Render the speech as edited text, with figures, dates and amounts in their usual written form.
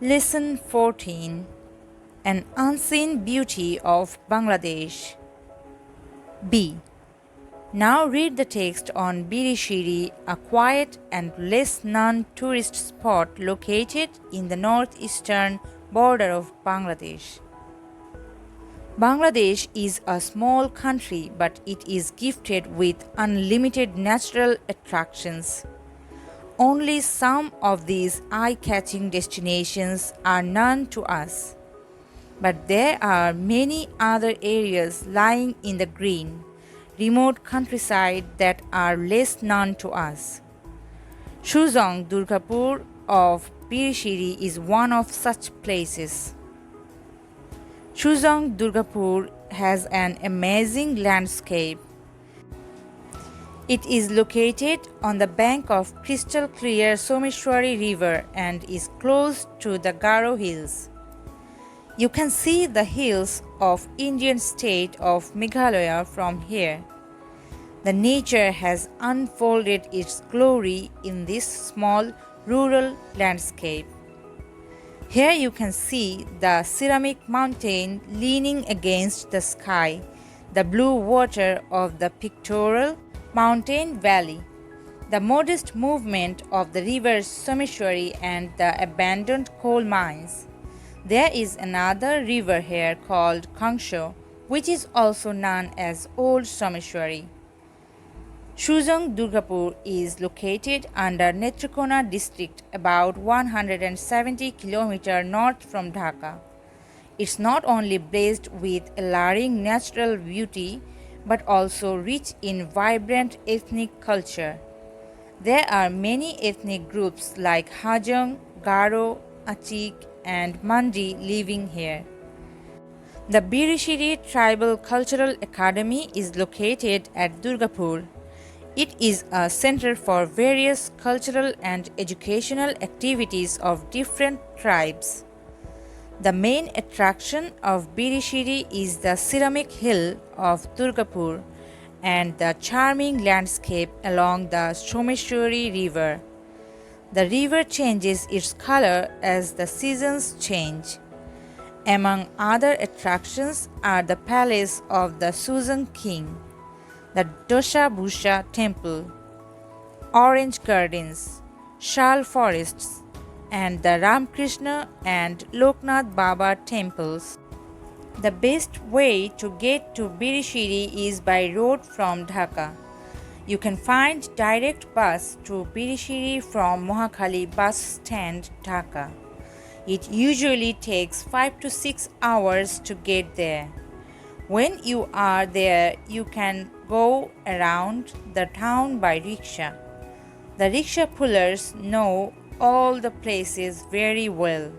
Lesson 14: An Unseen Beauty of Bangladesh. B. Now read the text on Birishiri, a quiet and less known tourist spot located in the northeastern border of Bangladesh. Bangladesh is a small country, but it is gifted with unlimited natural attractions. Only some of these eye-catching destinations are known to us, but there are many other areas lying in the green, remote countryside that are less known to us. Shuzong Durgapur of Birishiri is one of such places. Shuzong Durgapur has an amazing landscape. It is located on the bank of crystal clear Someshwari River and is close to the Garo Hills. You can see the hills of Indian state of Meghalaya from here. The nature has unfolded its glory in this small rural landscape. Here you can see the ceramic mountain leaning against the sky, the blue water of the pictorial mountain valley, the modest movement of the river Someshwari and the abandoned coal mines. There is another river here called Kangsho, which is also known as Old Someshwari. Shuzong Durgapur is located under Netrokona district about 170 km north from Dhaka. It's not only blessed with alluring natural beauty, but also rich in vibrant ethnic culture. There are many ethnic groups like Hajong, Garo, Achik, and Mandi living here. The Birishiri Tribal Cultural Academy is located at Durgapur. It is a center for various cultural and educational activities of different tribes. The main attraction of Birishiri is the ceramic hill of Durgapur and the charming landscape along the Someshwari River. The river changes its color as the seasons change. Among other attractions are the palace of the Suzong King, the Dosha Bhusha Temple, orange gardens, shal forests, and the Ramkrishna and Loknath Baba temples. The best way to get to Birishiri is by road from Dhaka. You can find direct bus to Birishiri from Mohakhali bus stand, Dhaka. It usually takes 5 to 6 hours to get there. When you are there, you can go around the town by rickshaw. The rickshaw pullers know all the places very well.